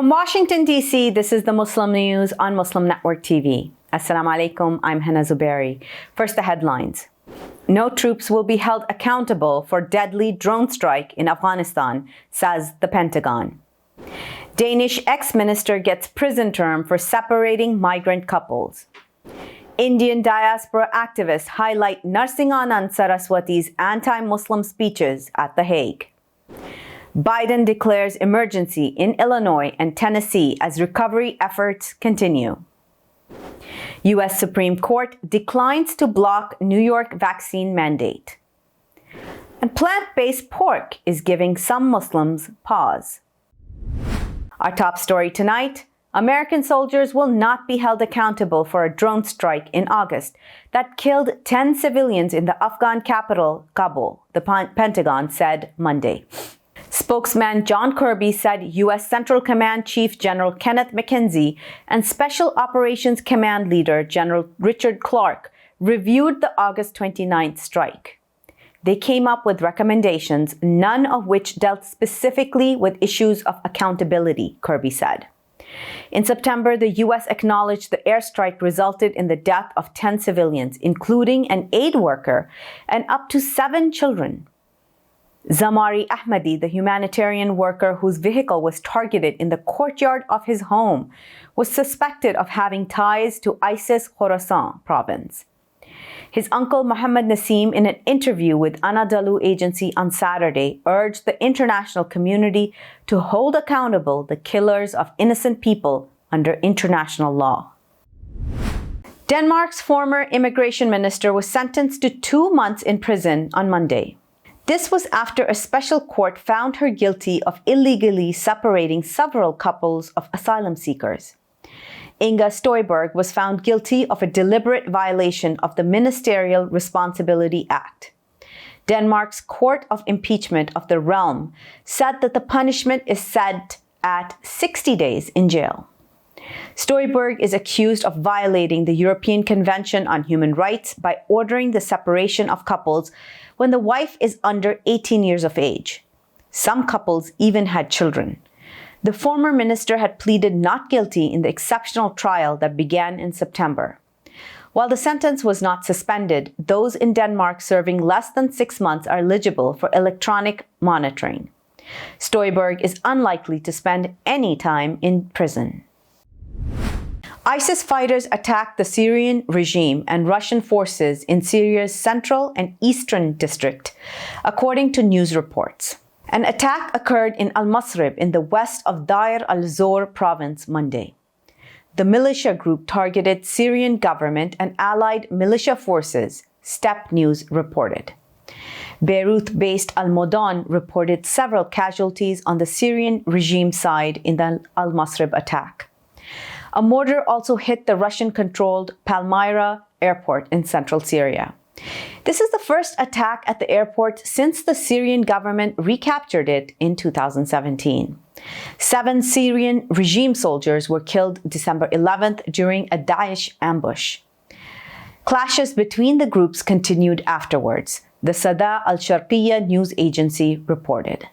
From Washington, D.C., this is the Muslim News on Muslim Network TV. Assalamu alaikum, I'm Hena Zuberi. First, the headlines. No troops will be held accountable for deadly drone strike in Afghanistan, says the Pentagon. Danish ex-minister gets prison term for separating migrant couples. Indian diaspora activists highlight Narsinghan and Saraswati's anti-Muslim speeches at The Hague. Biden declares emergency in Illinois and Tennessee as recovery efforts continue. U.S. Supreme Court declines to block New York vaccine mandate. And plant-based pork is giving some Muslims pause. Our top story tonight: American soldiers will not be held accountable for a drone strike in August that killed 10 civilians in the Afghan capital, Kabul, the Pentagon said Monday. Spokesman John Kirby said U.S. Central Command Chief General Kenneth McKenzie and Special Operations Command Leader General Richard Clark reviewed the August 29th strike. They came up with recommendations, none of which dealt specifically with issues of accountability, Kirby said. In September, the U.S. acknowledged the airstrike resulted in the death of 10 civilians, including an aid worker and up to 7 children. Zamari Ahmadi, the humanitarian worker whose vehicle was targeted in the courtyard of his home, was suspected of having ties to ISIS Khorasan province. His uncle Mohammed Nasim, in an interview with Anadolu agency on Saturday, urged the international community to hold accountable the killers of innocent people under international law. Denmark's former immigration minister was sentenced to 2 months in prison on Monday. This was after a special court found her guilty of illegally separating several couples of asylum seekers. Inga Støjberg was found guilty of a deliberate violation of the Ministerial Responsibility Act. Denmark's Court of Impeachment of the Realm said that the punishment is set at 60 days in jail. Støjberg is accused of violating the European Convention on Human Rights by ordering the separation of couples when the wife is under 18 years of age. Some couples even had children. The former minister had pleaded not guilty in the exceptional trial that began in September. While the sentence was not suspended, those in Denmark serving less than 6 months are eligible for electronic monitoring. Støjberg is unlikely to spend any time in prison. ISIS fighters attacked the Syrian regime and Russian forces in Syria's central and eastern district, according to news reports. An attack occurred in Al-Masrib in the west of Deir al-Zor province Monday. The militia group targeted Syrian government and allied militia forces, Step News reported. Beirut-based Al-Modan reported several casualties on the Syrian regime side in the Al-Masrib attack. A mortar also hit the Russian-controlled Palmyra airport in central Syria. This is the first attack at the airport since the Syrian government recaptured it in 2017. 7 Syrian regime soldiers were killed December 11th during a Daesh ambush. Clashes between the groups continued afterwards, the Sada al-Sharqiyya news agency reported.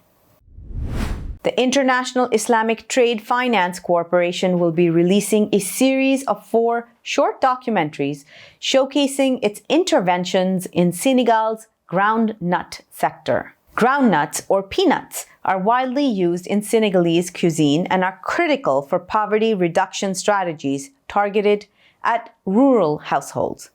The International Islamic Trade Finance Corporation will be releasing a series of 4 short documentaries showcasing its interventions in Senegal's Groundnut sector. Groundnuts, or peanuts, are widely used in Senegalese cuisine and are critical for poverty reduction strategies targeted at rural households.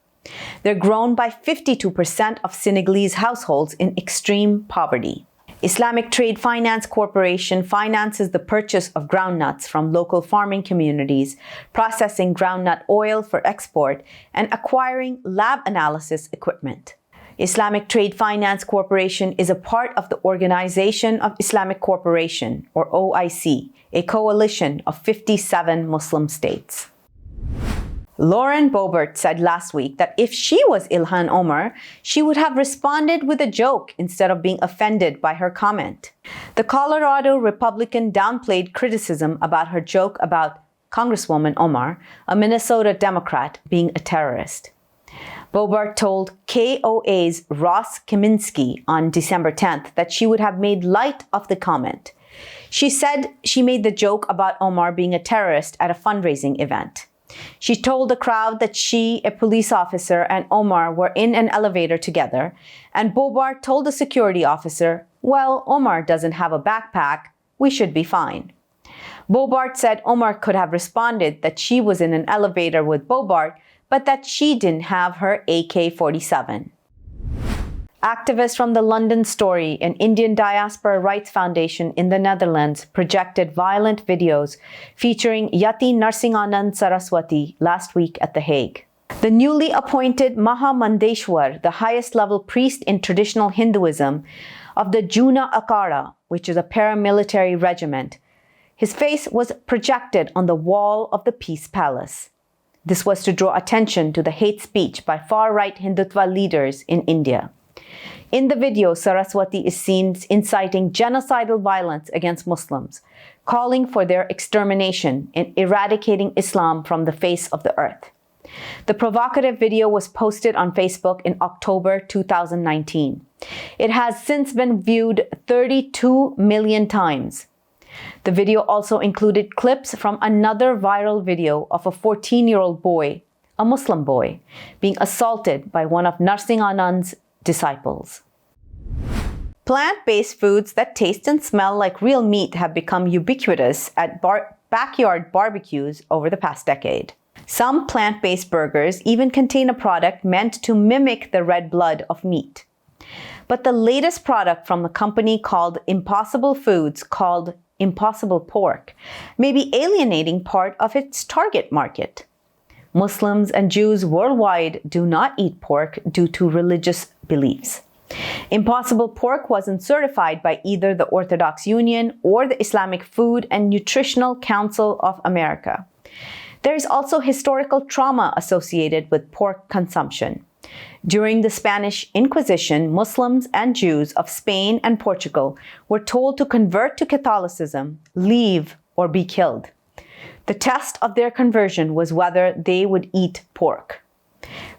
They're grown by 52% of Senegalese households in extreme poverty. Islamic Trade Finance Corporation finances the purchase of groundnuts from local farming communities, processing groundnut oil for export, and acquiring lab analysis equipment. Islamic Trade Finance Corporation is a part of the Organization of Islamic Cooperation, or OIC, a coalition of 57 Muslim states. Lauren Boebert said last week that if she was Ilhan Omar, she would have responded with a joke instead of being offended by her comment. The Colorado Republican downplayed criticism about her joke about Congresswoman Omar, a Minnesota Democrat, being a terrorist. Boebert told KOA's Ross Kaminsky on December 10th that she would have made light of the comment. She said she made the joke about Omar being a terrorist at a fundraising event. She told the crowd that she, a police officer, and Omar were in an elevator together, and Boebert told the security officer, "Well, Omar doesn't have a backpack. We should be fine." Boebert said Omar could have responded that she was in an elevator with Boebert, but that she didn't have her AK-47. Activists from the London Story, an Indian diaspora rights foundation in the Netherlands, projected violent videos featuring Yati Narsinghan Saraswati last week at The Hague. The newly appointed Mahamandeshwar, the highest level priest in traditional Hinduism of the Juna Akhada, which is a paramilitary regiment, his face was projected on the wall of the Peace Palace. This was to draw attention to the hate speech by far-right Hindutva leaders in India. In the video, Saraswati is seen inciting genocidal violence against Muslims, calling for their extermination and eradicating Islam from the face of the earth. The provocative video was posted on Facebook in October 2019. It has since been viewed 32 million times. The video also included clips from another viral video of a 14-year-old boy, a Muslim boy, being assaulted by one of Narsinghan's disciples. Plant-based foods that taste and smell like real meat have become ubiquitous at backyard barbecues over the past decade. Some plant-based burgers even contain a product meant to mimic the red blood of meat. But the latest product from a company called Impossible Foods, called Impossible Pork, may be alienating part of its target market. Muslims and Jews worldwide do not eat pork due to religious beliefs. Impossible Pork wasn't certified by either the Orthodox Union or the Islamic Food and Nutritional Council of America. There is also historical trauma associated with pork consumption. During the Spanish Inquisition, Muslims and Jews of Spain and Portugal were told to convert to Catholicism, leave, or be killed. The test of their conversion was whether they would eat pork.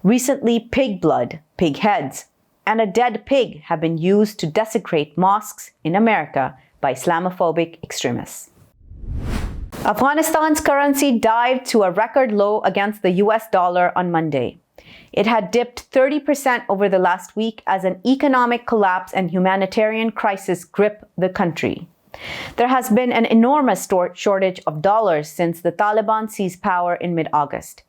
Recently, pig blood, pig heads, and a dead pig have been used to desecrate mosques in America by Islamophobic extremists. Afghanistan's currency dived to a record low against the US dollar on Monday. It had dipped 30% over the last week as an economic collapse and humanitarian crisis grip the country. There has been an enormous shortage of dollars since the Taliban seized power in mid-August.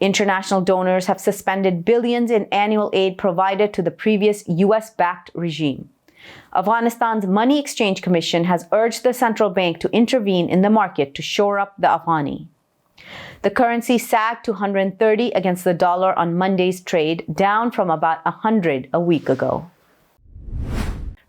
International donors have suspended billions in annual aid provided to the previous US-backed regime. Afghanistan's Money Exchange Commission has urged the central bank to intervene in the market to shore up the Afghani. The currency sagged to 130 against the dollar on Monday's trade, down from about 100 a week ago.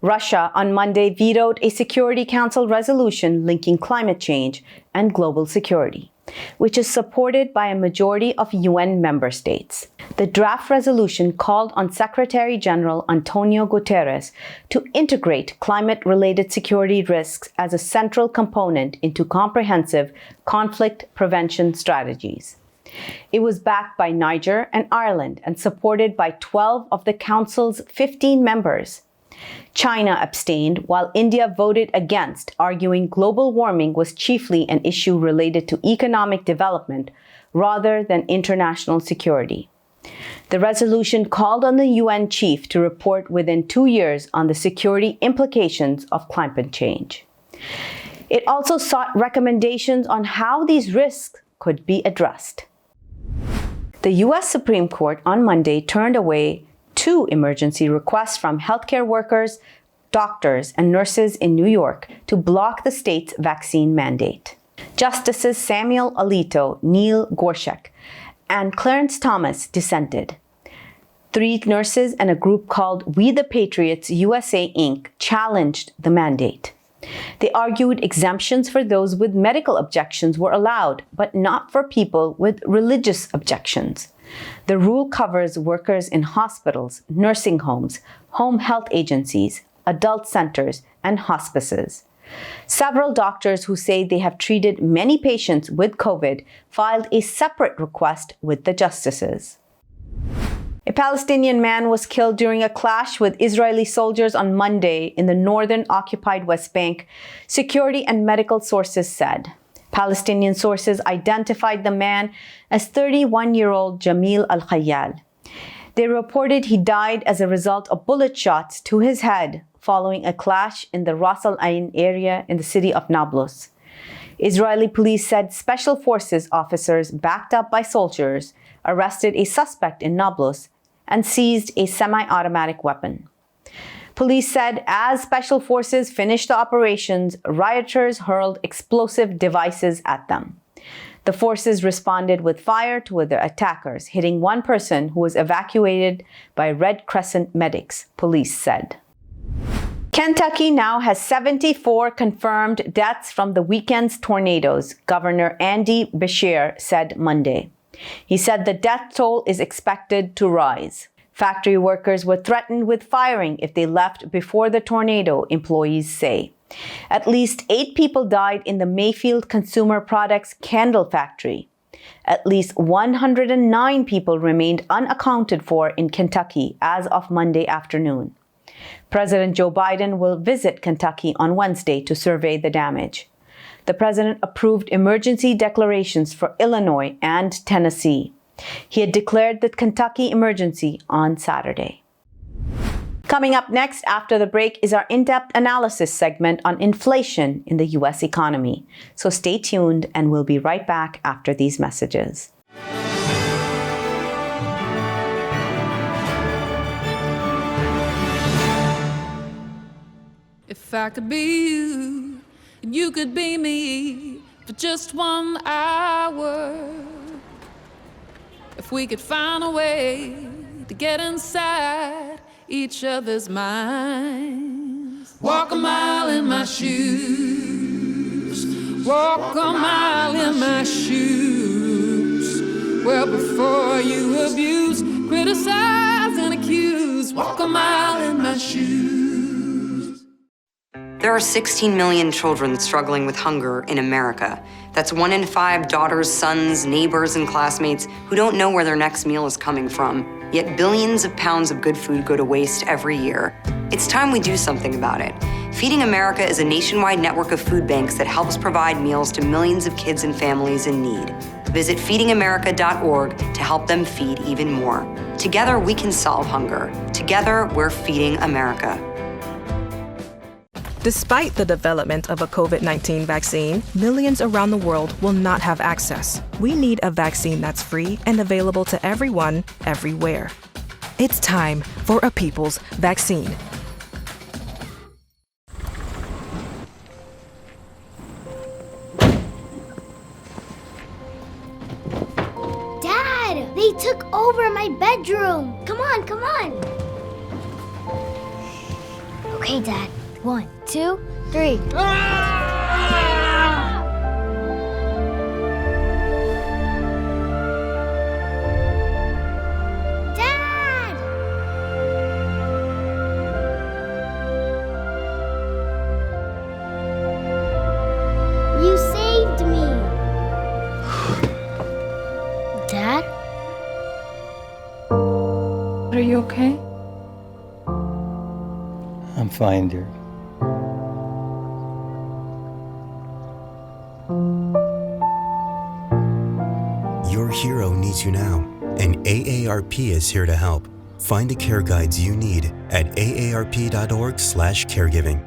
Russia on Monday vetoed a Security Council resolution linking climate change and global security, which is supported by a majority of UN member states. The draft resolution called on Secretary General Antonio Guterres to integrate climate-related security risks as a central component into comprehensive conflict prevention strategies. It was backed by Niger and Ireland and supported by 12 of the Council's 15 members. China abstained, while India voted against, arguing global warming was chiefly an issue related to economic development rather than international security. The resolution called on the UN chief to report within 2 years on the security implications of climate change. It also sought recommendations on how these risks could be addressed. The US Supreme Court on Monday turned away 2 emergency requests from healthcare workers, doctors, and nurses in New York to block the state's vaccine mandate. Justices Samuel Alito, Neil Gorsuch, and Clarence Thomas dissented. 3 nurses and a group called We the Patriots USA Inc. challenged the mandate. They argued exemptions for those with medical objections were allowed, but not for people with religious objections. The rule covers workers in hospitals, nursing homes, home health agencies, adult centers, and hospices. Several doctors who say they have treated many patients with COVID filed a separate request with the justices. A Palestinian man was killed during a clash with Israeli soldiers on Monday in the northern occupied West Bank, security and medical sources said. Palestinian sources identified the man as 31-year-old Jamil al-Khayyal. They reported he died as a result of bullet shots to his head following a clash in the Ras Al Ain area in the city of Nablus. Israeli police said special forces officers backed up by soldiers arrested a suspect in Nablus and seized a semi-automatic weapon. Police said as special forces finished the operations, rioters hurled explosive devices at them. The forces responded with fire to the attackers, hitting one person who was evacuated by Red Crescent medics, police said. Kentucky now has 74 confirmed deaths from the weekend's tornadoes, Governor Andy Beshear said Monday. He said the death toll is expected to rise. Factory workers were threatened with firing if they left before the tornado, employees say. At least 8 people died in the Mayfield Consumer Products candle factory. At least 109 people remained unaccounted for in Kentucky as of Monday afternoon. President Joe Biden will visit Kentucky on Wednesday to survey the damage. The president approved emergency declarations for Illinois and Tennessee. He had declared the Kentucky emergency on Saturday. Coming up next after the break is our in-depth analysis segment on inflation in the U.S. economy. So stay tuned and we'll be right back after these messages. If I could be you, and you could be me for just 1 hour. If we could find a way to get inside each other's minds. Walk a mile in my shoes. Walk a mile in my shoes. Well, before you abuse, criticize and accuse. Walk a mile in my shoes. There are 16 million children struggling with hunger in America. That's 1 in 5 daughters, sons, neighbors, and classmates who don't know where their next meal is coming from. Yet billions of pounds of good food go to waste every year. It's time we do something about it. Feeding America is a nationwide network of food banks that helps provide meals to millions of kids and families in need. Visit feedingamerica.org to help them feed even more. Together, we can solve hunger. Together, we're feeding America. Despite the development of a COVID-19 vaccine, millions around the world will not have access. We need a vaccine that's free and available to everyone, everywhere. It's time for a people's vaccine. Dad, they took over my bedroom. Come on, come on. Okay, Dad. 1, 2, 3. Dad! You saved me. Dad? Are you okay? I'm fine, dear. Your hero needs you now, and AARP is here to help. Find the care guides you need at aarp.org/caregiving.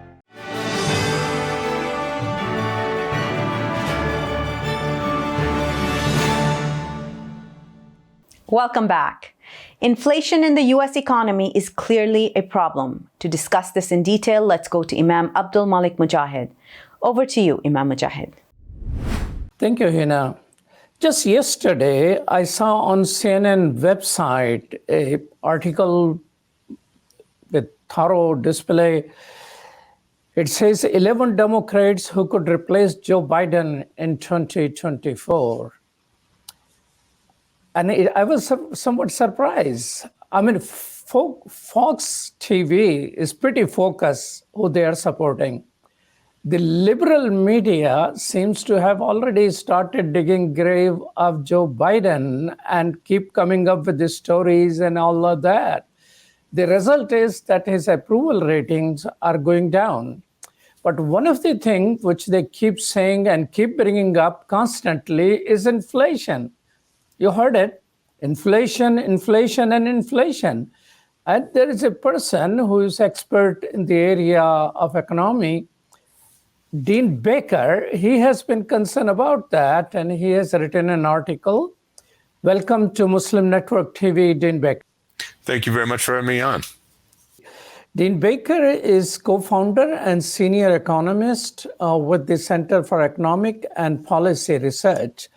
Welcome back. Inflation in the U.S. economy is clearly a problem. To discuss this in detail, let's go to Imam Abdul Malik Mujahid. Over to you, Imam Mujahid. Thank you, Hena. Just yesterday, I saw on CNN website an article with thorough display. It says 11 Democrats who could replace Joe Biden in 2024. And I was somewhat surprised. I mean, Fox TV is pretty focused who they are supporting. the liberal media seems to have already started digging grave of Joe Biden and keep coming up with the stories and all of that. The result is that his approval ratings are going down. But one of the things which they keep saying and keep bringing up constantly is inflation. You heard it, inflation, inflation, and inflation. And there is a person who is expert in the area of economy, Dean Baker. He has been concerned about that, and he has written an article. Welcome to Muslim Network TV, Dean Baker. Thank you very much for having me on. Dean Baker is co-founder and senior economist with the Center for Economic and Policy Research.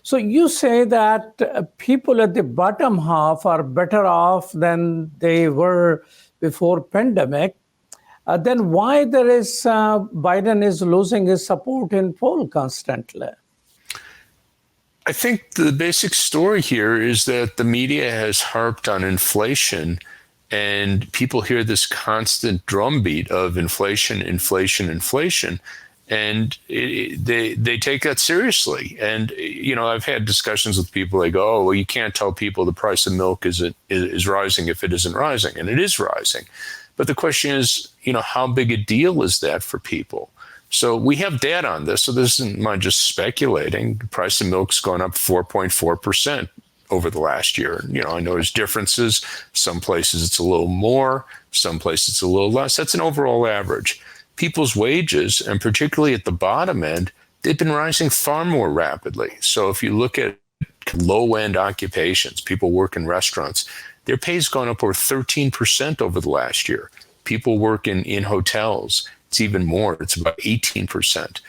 So you say that people at the bottom half are better off than they were before pandemic. Then why Biden is losing his support in poll constantly? I think the basic story here is that the media has harped on inflation, and people hear this constant drumbeat of inflation, inflation, inflation, and they take that seriously. And I've had discussions with people. They go, "Oh, well, you can't tell people the price of milk is rising if it isn't rising," and it is rising. But the question is, how big a deal is that for people? So we have data on this. So this isn't mine just speculating. The price of milk's gone up 4.4% over the last year. I know there's differences. Some places it's a little more, some places it's a little less. That's an overall average. People's wages, and particularly at the bottom end, they've been rising far more rapidly. So if you look at low-end occupations, people work in restaurants, their pay's gone up over 13% over the last year. People work in hotels, it's even more. It's about 18%.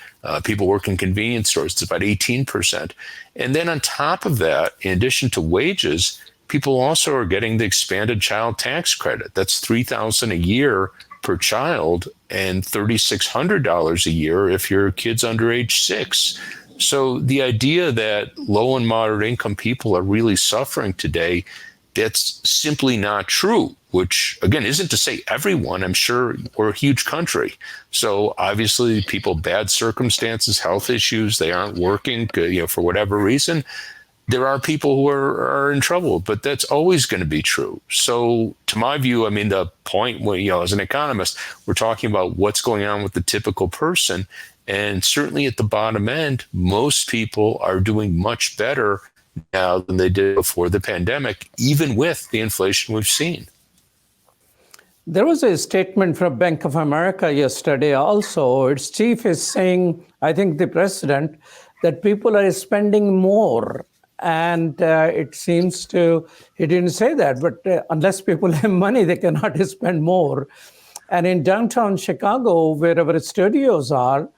People work in convenience stores, it's about 18%. And then on top of that, in addition to wages, people also are getting the expanded child tax credit. That's $3,000 a year per child and $3,600 a year if your kid's under age 6. So the idea that low and moderate income people are really suffering today, that's simply not true, which, again, isn't to say everyone. I'm sure we're a huge country. So obviously people, bad circumstances, health issues, they aren't working, for whatever reason. There are people who are in trouble, but that's always going to be true. So to my view, the point, as an economist, we're talking about what's going on with the typical person. And certainly at the bottom end, most people are doing much better now than they did before the pandemic, even with the inflation we've seen. There was a statement from Bank of America yesterday also. Its chief is saying, I think the president, that people are spending more. And it seems he didn't say that, but unless people have money, they cannot spend more. And in downtown Chicago, where our studios are,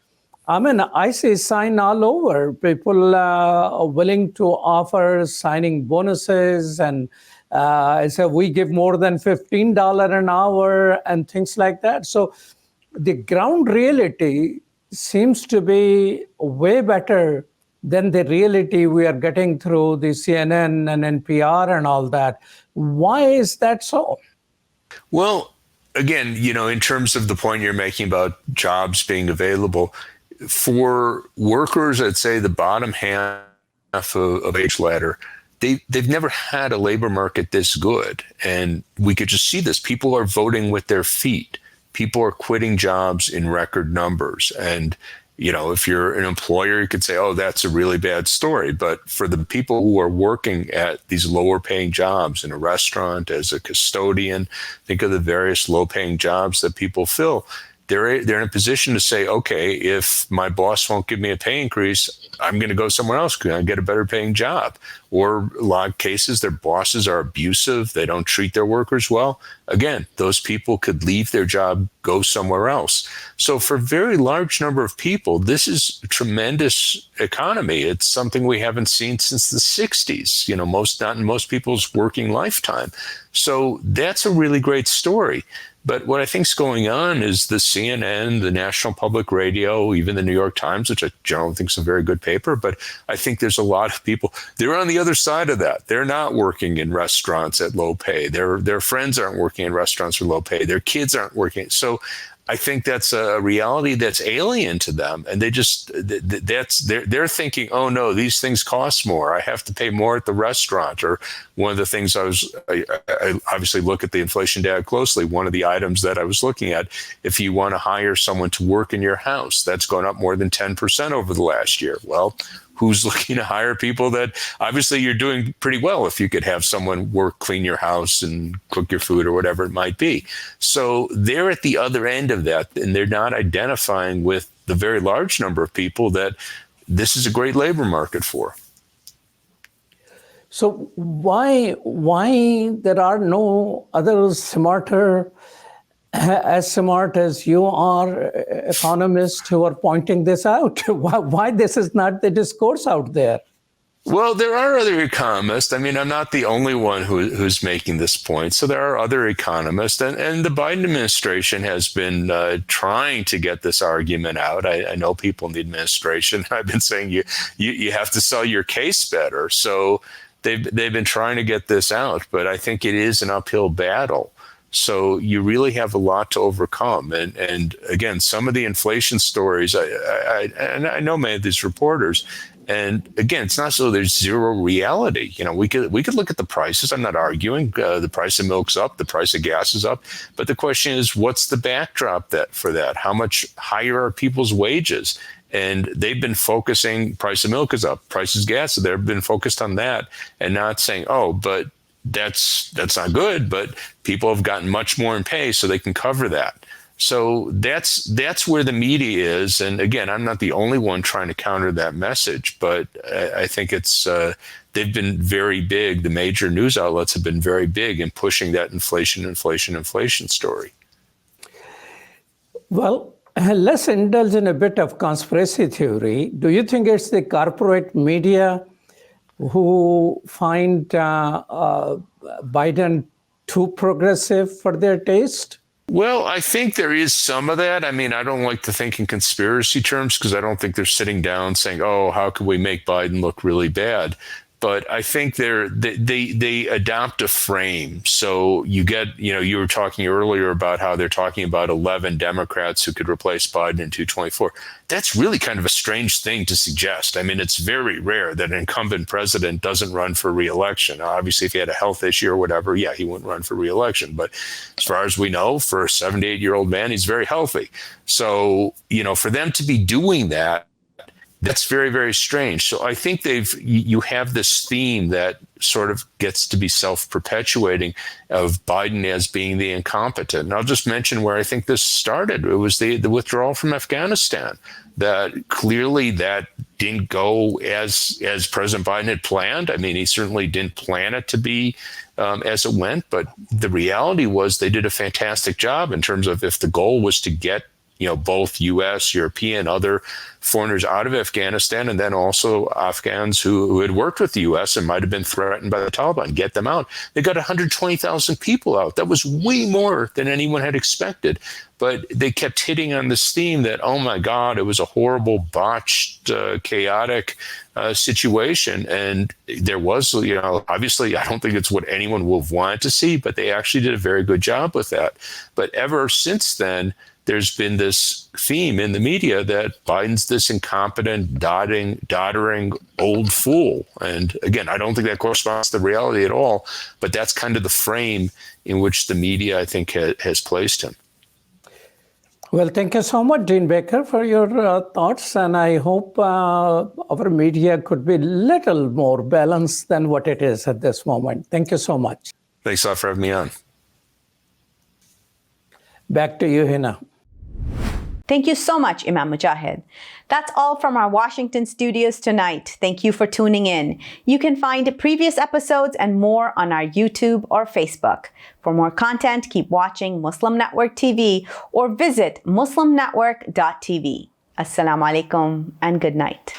I see sign all over. People are willing to offer signing bonuses, and I say we give more than $15 an hour and things like that. So the ground reality seems to be way better than the reality we are getting through the CNN and NPR and all that. Why is that so? Well, again, in terms of the point you're making about jobs being available, for workers, I'd say the bottom half of age ladder, they've never had a labor market this good. And we could just see this. People are voting with their feet. People are quitting jobs in record numbers. And, if you're an employer, you could say, oh, that's a really bad story. But for the people who are working at these lower paying jobs in a restaurant, as a custodian, think of the various low paying jobs that people fill. They're in a position to say, okay, if my boss won't give me a pay increase, I'm going to go somewhere else because I get a better paying job. Or a lot of cases, their bosses are abusive. They don't treat their workers well. Again, those people could leave their job, go somewhere else. So for a very large number of people, this is a tremendous economy. It's something we haven't seen since the 60s, not in most people's working lifetime. So that's a really great story. But what I think is going on is the CNN, the National Public Radio, even the New York Times, which I generally think is a very good paper, but I think there's a lot of people, they're on the other side of that. They're not working in restaurants at low pay. Their friends aren't working in restaurants for low pay. Their kids aren't working. So I think that's a reality that's alien to them. And they're thinking, oh no, these things cost more. I have to pay more at the restaurant. Or one of the things I obviously look at the inflation data closely. One of the items that I was looking at, if you want to hire someone to work in your house, that's gone up more than 10% over the last year. Well, who's looking to hire people that obviously you're doing pretty well if you could have someone work, clean your house and cook your food or whatever it might be. So they're at the other end of that, and they're not identifying with the very large number of people that this is a great labor market for. So why there are no others smarter, as smart as you are, economists who are pointing this out? Why this is not the discourse out there? Well, there are other economists. I mean, I'm not the only one who's making this point. So there are other economists, and the Biden administration has been trying to get this argument out. I know people in the administration. I've been saying you have to sell your case better. So they've been trying to get this out, but I think it is an uphill battle. So you really have a lot to overcome. And again, some of the inflation stories, I know many of these reporters, and again, it's not so there's zero reality. You know, we could look at the prices. I'm not arguing. The price of milk's up, the price of gas is up. But the question is, what's the backdrop for that? How much higher are people's wages? And they've been focusing, price of milk is up, price of gas, so they've been focused on that and not saying, oh, but that's not good, but people have gotten much more in pay, so they can cover that. So that's where the media is. And again, I'm not the only one trying to counter that message, but I think it's they've been very big. The major news outlets have been very big in pushing that inflation story. Well, let's indulge in a bit of conspiracy theory. Do you think it's the corporate media who find Biden too progressive for their taste? Well, I think there is some of that. I mean, I don't like to think in conspiracy terms because I don't think they're sitting down saying, oh, how can we make Biden look really bad? But I think they adopt a frame. So you get, you were talking earlier about how they're talking about 11 Democrats who could replace Biden in 2024. That's really kind of a strange thing to suggest. I mean, it's very rare that an incumbent president doesn't run for re-election. Obviously, if he had a health issue or whatever, yeah, he wouldn't run for re-election. But as far as we know, for a 78-year-old man, he's very healthy. So, for them to be doing that, that's very, very strange. So I think you have this theme that sort of gets to be self-perpetuating of Biden as being the incompetent. And I'll just mention where I think this started. It was the withdrawal from Afghanistan. That clearly that didn't go as President Biden had planned. I mean, he certainly didn't plan it to be as it went. But the reality was they did a fantastic job in terms of if the goal was to get both U.S., European, other foreigners out of Afghanistan, and then also Afghans who had worked with the U.S. and might have been threatened by the Taliban, get them out. They got 120,000 people out. That was way more than anyone had expected. But they kept hitting on this theme that, oh my God, it was a horrible, botched, chaotic situation. And there was, obviously, I don't think it's what anyone will want to see, but they actually did a very good job with that. But ever since then, there's been this theme in the media that Biden's this incompetent, doddering old fool. And again, I don't think that corresponds to the reality at all, but that's kind of the frame in which the media, I think, has placed him. Well, thank you so much, Dean Baker, for your thoughts. And I hope our media could be a little more balanced than what it is at this moment. Thank you so much. Thanks a lot for having me on. Back to you, Hena. Thank you so much, Imam Mujahid. That's all from our Washington studios tonight. Thank you for tuning in. You can find previous episodes and more on our YouTube or Facebook. For more content, keep watching Muslim Network TV or visit muslimnetwork.tv. Assalamu alaikum and good night.